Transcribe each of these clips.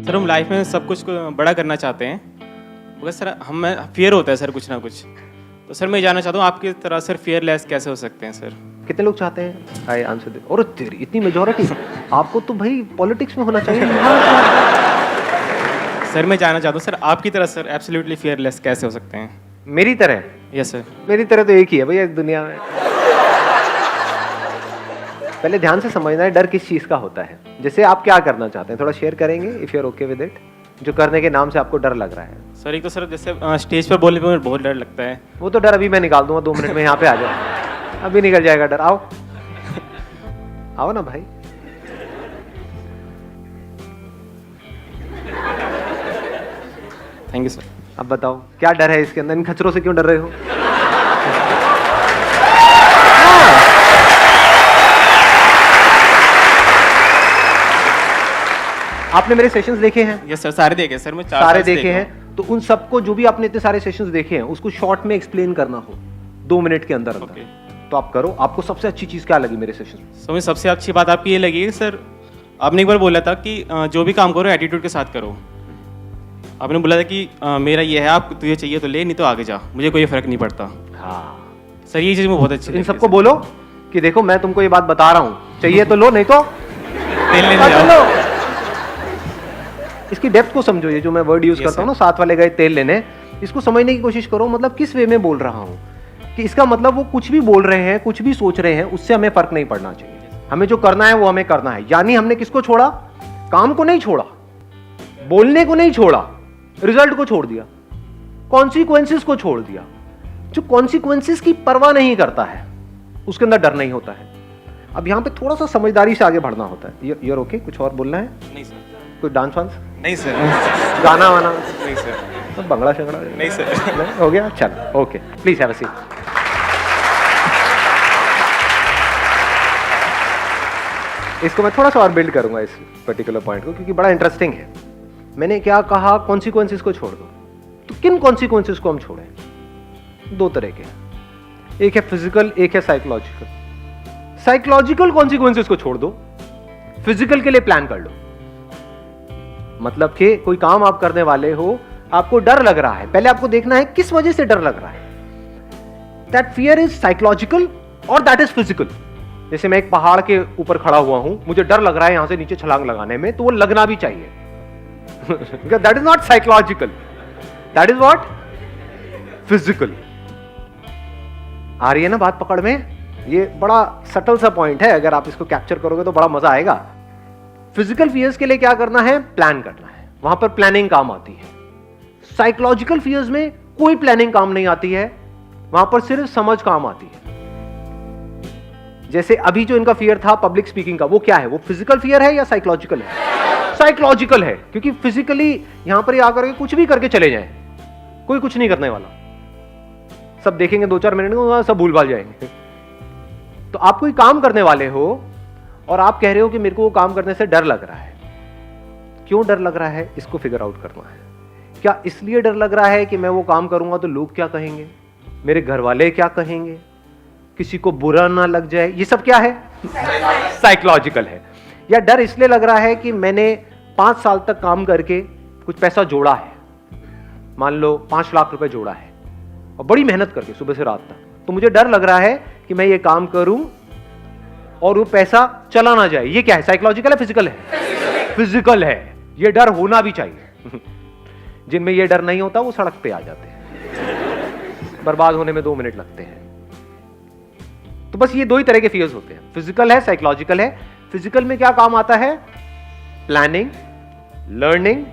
Sir हम life में सब कुछ को बड़ा करना चाहते हैं, मगर सर हमें फियर होता है सर कुछ ना कुछ। तो सर मैं जानना चाहता हूँ आपकी तरह सर फियरलेस कैसे हो सकते हैं सर? कितने लोग चाहते हैं? आई आंसर दे। और तेरी इतनी मेजॉरिटी, आपको तो भाई पॉलिटिक्स में होना चाहिए। सर मैं जानना चाहता हूँ सर आपकी तरह सर एब्सोल्युटली फियरलेस कैसे हो सकते हैं? मेरी तरह? Yes sir. मेरी तरह तो एक ही है भैया इस दुनिया में। पहले ध्यान से समझना है डर किस चीज का होता है। जैसे आप क्या करना चाहते हैं थोड़ा शेयर करेंगे, if you are okay with it, जो करने के नाम से आपको डर लग रहा है। सर एक तो सर जैसे स्टेज पर बोलने पे मुझे बहुत डर लगता है। वो तो डर अभी मैं निकाल दूंगा, 2 मिनट में यहाँ पे आ जाओ, अभी निकल जाएगा डर। आओ आओ ना भाई। Thank you sir. अब बताओ क्या डर है इसके अंदर? इन खचरों से क्यों डर रहे हो? आपने मेरे सेशंस देखे हैं? यस सर, सारे देखे सर, मैं 4 सारे देखे हैं। तो उन सबको, जो भी आपने इतने सारे सेशंस देखे हैं, उसको शॉर्ट में एक्सप्लेन करना हो 2 मिनट के अंदर अंदर, तो आप करो। आपको सबसे अच्छी चीज क्या लगी मेरे सेशन में? मुझे सबसे अच्छी बात आपकी ये लगी सर, आपने एक बार बोला था कि जो भी काम करो एटीट्यूड के साथ करो। आपने बोला था कि मेरा ये है, आप तुझे चाहिए तो ले, नहीं तो आगे जा, मुझे कोई फर्क नहीं पड़ता। हाँ सर ये चीज़ मुझे बहुत अच्छी लगी। इन सबको बोलो कि देखो मैं तुमको ये बात बता रहा हूँ, चाहिए तो लो, नहीं तो तेल लेने जाओ। इसकी डेप्थ को समझो। ये जो मैं वर्ड यूज करता हूँ ना, 7 वाले गए तेल लेने, इसको समझने की कोशिश करो। मतलब किस वे में बोल रहा हूँ, कि इसका मतलब वो कुछ भी बोल रहे हैं, कुछ भी सोच रहे हैं, उससे हमें फर्क नहीं पड़ना चाहिए। हमें जो करना है वो हमें करना है। यानी हमने किसको छोड़ा? काम को नहीं छोड़ा, बोलने को नहीं छोड़ा, रिजल्ट को छोड़ दिया, कॉन्सिक्वेंसेस को छोड़ दिया। जो कॉन्सिक्वेंसेस की परवाह नहीं करता है उसके अंदर डर नहीं होता है। अब यहां पे थोड़ा सा समझदारी से आगे बढ़ना होता है। You're okay? कुछ और बोलना है? नहीं सर। कोई डांस वांस? नहीं सर। गाना वाना? नहीं सर। तो बंगला शंगड़ा? नहीं सर। हो गया? चलो okay, please have a seat. इसको मैं थोड़ा सा और बिल्ड करूंगा इस पर्टिकुलर पॉइंट को, क्योंकि बड़ा इंटरेस्टिंग है। मैंने क्या कहा? कॉन्सिक्वेंसेस को छोड़ दो। तो किन कॉन्सिक्वेंसेस को हम छोड़ें? 2 तरह के, एक है फिजिकल, एक है साइकोलॉजिकल। साइकोलॉजिकल कॉन्सिक्वेंसेस को छोड़ दो, फिजिकल के लिए प्लान कर लो। मतलब कि कोई काम आप करने वाले हो, आपको डर लग रहा है, पहले आपको देखना है किस वजह से डर लग रहा है। दैट फियर इज साइकोलॉजिकल और दैट इज फिजिकल। जैसे मैं एक पहाड़ के ऊपर खड़ा हुआ हूं, मुझे डर लग रहा है यहां से नीचे छलांग लगाने में, तो वो लगना भी चाहिए। That is not psychological, that is what? Physical. आ रही है ना बात पकड़ में? ये बड़ा सटल सा पॉइंट है, अगर आप इसको कैप्चर करोगे तो बड़ा मजा आएगा। फिजिकल फियर्स के लिए क्या करना है? प्लान करना है, वहां पर प्लानिंग काम आती है। साइकोलॉजिकल फियर्स में कोई प्लानिंग काम नहीं आती है, वहां पर सिर्फ समझ काम आती है। जैसे अभी जो इनका फियर था पब्लिक स्पीकिंग का, वो क्या है? वो फिजिकल फियर है या साइकोलॉजिकल है? साइकोलॉजिकल है, क्योंकि फिजिकली यहां पर आकर के कुछ भी करके चले जाएं, कोई कुछ नहीं करने वाला, सब देखेंगे 2-4 मिनट में सब भूल भाल जाएंगे। तो आप कोई काम करने वाले हो और आप कह रहे हो कि मेरे को वो काम करने से डर लग रहा है। क्यों डर लग रहा है? इसको फिगर आउट करना है। क्या इसलिए डर लग रहा है कि मैं वो काम करूंगा तो लोग क्या कहेंगे, मेरे घर वाले क्या कहेंगे, किसी को बुरा ना लग जाए? ये सब क्या है? साइकोलॉजिकल है। या डर इसलिए लग रहा है कि मैंने 5 साल तक काम करके कुछ पैसा जोड़ा है, मान लो 5 लाख रुपए जोड़ा है, और बड़ी मेहनत करके सुबह से रात तक, तो मुझे डर लग रहा है कि मैं ये काम करूं और वो पैसा चला ना जाए। ये क्या है? साइकोलॉजिकल है, फिजिकल है? फिजिकल है। ये डर होना भी चाहिए। जिनमें ये डर नहीं होता वो सड़क पे आ जाते हैं, बर्बाद होने में 2 मिनट लगते हैं। तो बस ये 2 ही तरह के फियर्स होते हैं, फिजिकल है, साइकोलॉजिकल है। फिजिकल में क्या काम आता है? Planning, learning,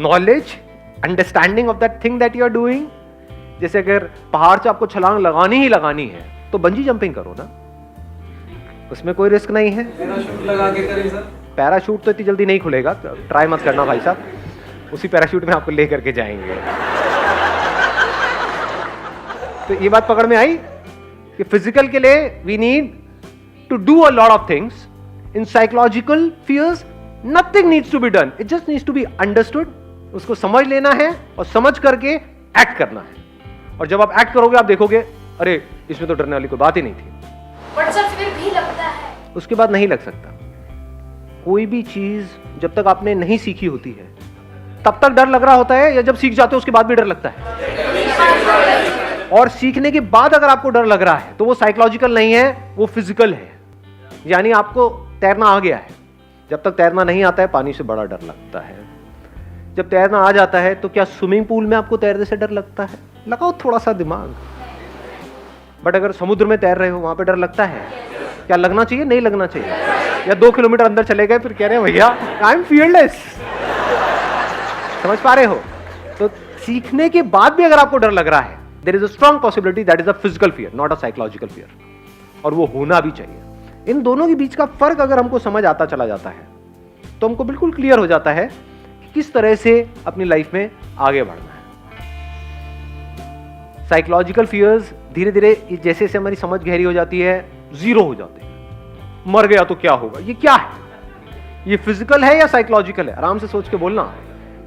knowledge, understanding of that thing that you are doing. जैसे अगर पहाड़ से आपको छलांग लगानी ही लगानी है तो बंजी जंपिंग करो ना, उसमें कोई रिस्क नहीं है। पैराशूट लगा के करें सर? पैराशूट तो इतनी जल्दी नहीं खुलेगा, ट्राई मत करना भाई साहब, उसी पैराशूट में आपको ले करके जाएंगे। तो ये बात पकड़ में आई कि फिजिकल के लिए we need to do a lot of things. In psychological fears nothing needs to be done, it just needs to be understood. उसको समझ लेना है और समझ करके एक्ट करना है। और जब आप एक्ट करोगे आप देखोगे अरे इसमें तो डरने वाली कोई बात ही नहीं थी। बट सर फिर भी लगता है। उसके बाद नहीं लग सकता। कोई भी चीज जब तक आपने नहीं सीखी होती है तब तक डर लग रहा होता है, या जब सीख जाते हो उसके बाद भी डर लगता है? और सीखने के बाद अगर आपको डर लग रहा है तो वो साइकोलॉजिकल नहीं है, वो फिजिकल है। यानी आपको तैरना आ गया है। जब तक तैरना नहीं आता है पानी से बड़ा डर लगता है। जब तैरना आ जाता है तो क्या स्विमिंग पूल में आपको तैरने से डर लगता है? लगाओ थोड़ा सा दिमाग। बट अगर समुद्र में तैर रहे हो वहां पे डर लगता है? क्या लगना चाहिए? नहीं लगना चाहिए। या 2 किलोमीटर अंदर चले गए फिर कह रहे हैं भैया आई एम फियरलेस। समझ पा रहे हो? तो सीखने के बाद भी अगर आपको डर लग रहा है, there is a strong possibility that is a physical fear, not a psychological fear. और वो होना भी चाहिए। इन दोनों के बीच का फर्क अगर हमको समझ आता चला जाता है तो हमको बिल्कुल क्लियर हो जाता है कि किस तरह से अपनी लाइफ में आगे बढ़ना है। साइकोलॉजिकल फियर्स धीरे धीरे जैसे जैसे हमारी समझ गहरी हो जाती है जीरो हो जाते हैं। मर गया तो क्या होगा? ये क्या है? ये फिजिकल है या साइकोलॉजिकल है? आराम से सोच के बोलना।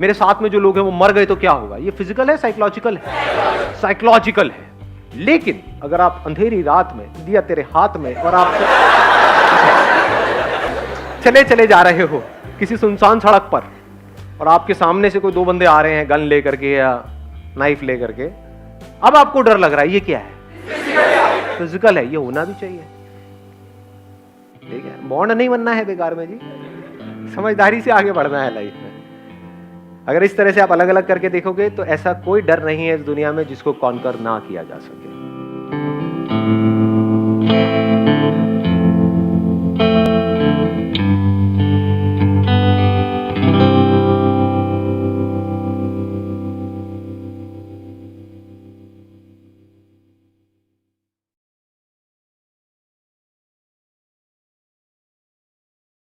मेरे साथ में जो लोग हैं वो मर गए तो क्या होगा? ये फिजिकल है साइकोलॉजिकल है? साइकोलॉजिकल है। लेकिन अगर आप अंधेरी रात में दिया तेरे हाथ में और आप चले चले जा रहे हो किसी सुनसान सड़क पर और आपके सामने से कोई 2 बंदे आ रहे हैं गन लेकर के या नाइफ लेकर के, अब आपको डर लग रहा है, ये क्या है? फिजिकल है। ये होना भी चाहिए। ठीक है, बॉन्ड नहीं बनना है बेकार में जी। समझदारी से आगे बढ़ना है लाइफ में। अगर इस तरह से आप अलग अलग करके देखोगे तो ऐसा कोई डर नहीं है इस दुनिया में जिसको कॉन्कर ना किया जा सके।